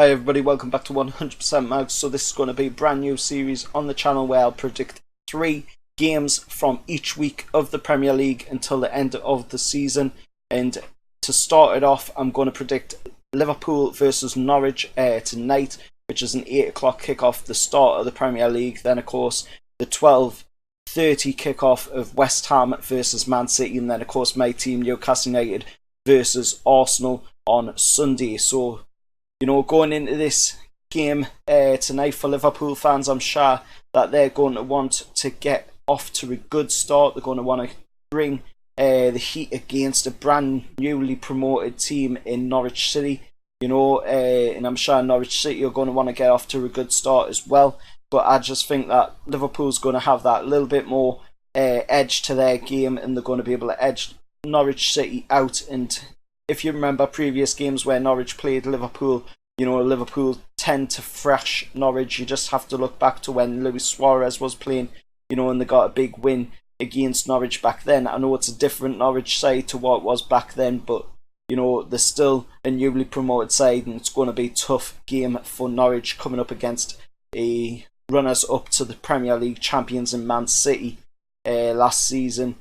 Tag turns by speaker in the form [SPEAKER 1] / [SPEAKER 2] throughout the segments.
[SPEAKER 1] Hi everybody, welcome back to 100% Mags. So this is going to be a brand new series on the channel where I'll predict 3 games from each week of the Premier League until the end of the season. And to start it off, I'm going to predict Liverpool versus Norwich tonight, which is an 8 o'clock kickoff, the start of the Premier League. Then of course the 12:30 kickoff of West Ham versus Man City, and then of course my team Newcastle United versus Arsenal on Sunday. So going into this game tonight for Liverpool fans, I'm sure that they're going to want to get off to a good start. They're going to want to bring the heat against a brand newly promoted team in Norwich City. And I'm sure Norwich City are going to want to get off to a good start as well. But I just think that Liverpool's going to have that little bit more edge to their game, and they're going to be able to edge Norwich City out. And if you remember previous games where Norwich played Liverpool, Liverpool tend to thrash Norwich. You just have to look back to when Luis Suarez was playing, and they got a big win against Norwich back then. I know it's a different Norwich side to what it was back then, but they're still a newly promoted side, and it's going to be a tough game for Norwich coming up against a runners-up to the Premier League champions in Man City last season.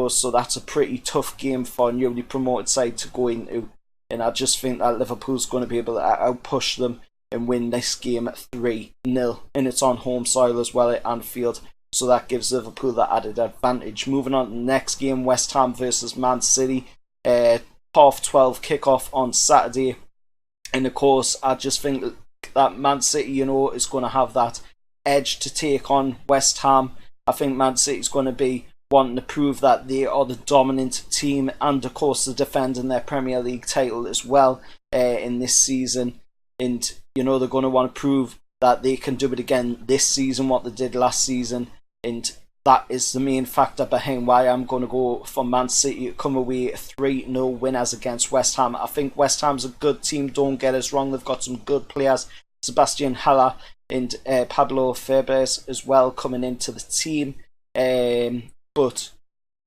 [SPEAKER 1] So that's a pretty tough game for a newly promoted side to go into. And I just think that Liverpool's going to be able to outpush them and win this game 3-0. And it's on home soil as well at Anfield. So that gives Liverpool that added advantage. Moving on to the next game, West Ham versus Man City. 12:30 kickoff on Saturday. And of course, I just think that Man City, is going to have that edge to take on West Ham. I think Man City's going to be wanting to prove that they are the dominant team, and of course they're defending their Premier League title as well in this season. And they're going to want to prove that they can do it again this season, what they did last season. And that is the main factor behind why I'm going to go for Man City to come away 3-0 winners against West Ham. I think West Ham's a good team, don't get us wrong. They've got some good players, Sebastian Haller and Pablo Febres as well coming into the team. But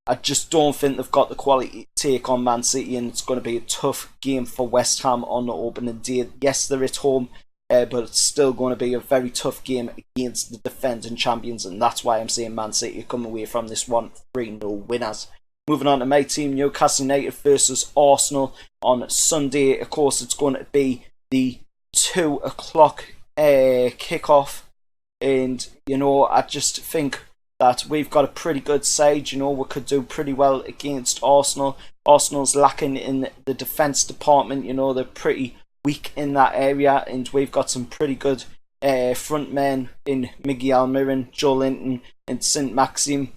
[SPEAKER 1] I just don't think they've got the quality to take on Man City, and it's going to be a tough game for West Ham on the opening day. Yes, they're at home, but it's still going to be a very tough game against the defending champions, and that's why I'm saying Man City come away from this one 3-0 winners. Moving on to my team, Newcastle United versus Arsenal on Sunday. Of course, it's going to be the 2 o'clock kickoff, and I just think that we've got a pretty good side. We could do pretty well against Arsenal. Arsenal's lacking in the defence department. They're pretty weak in that area, and we've got some pretty good front men in Miguel Almiron, Joe Linton and St Maxim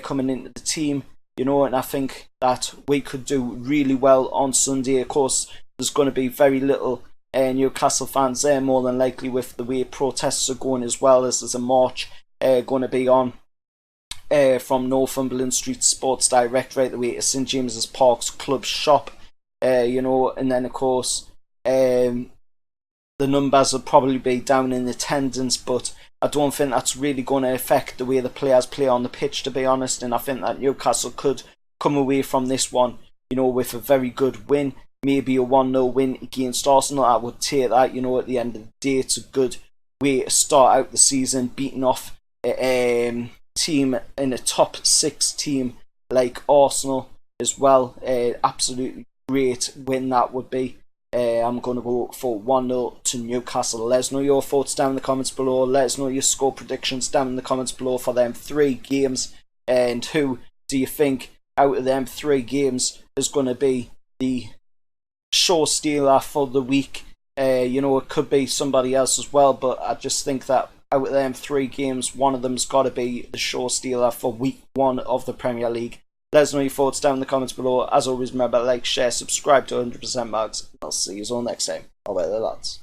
[SPEAKER 1] coming into the team. And I think that we could do really well on Sunday. Of course, there's going to be very little Newcastle fans there, more than likely, with the way protests are going, as well as there's a march going to be on from Northumberland Street Sports Direct right the way to St James's Park's club shop. And then of course the numbers will probably be down in attendance, but I don't think that's really going to affect the way the players play on the pitch, to be honest. And I think that Newcastle could come away from this one with a very good win, maybe a 1-0 win against Arsenal. I would take that. At the end of the day, it's a good way to start out the season, beating off team in a top 6 team like Arsenal as well. Absolutely great win that would be. I'm going to go for 1-0 to Newcastle. Let us know your thoughts down in the comments below. Let us know your score predictions down in the comments below for them 3 games, and who do you think out of them 3 games is going to be the show stealer for the week. It could be somebody else as well, but I just think that out of them 3 games, one of them's got to be the show stealer for week 1 of the Premier League. Let us know your thoughts down in the comments below. As always, remember, like, share, subscribe to 100% Mags. I'll see you all next time. Bye, lads.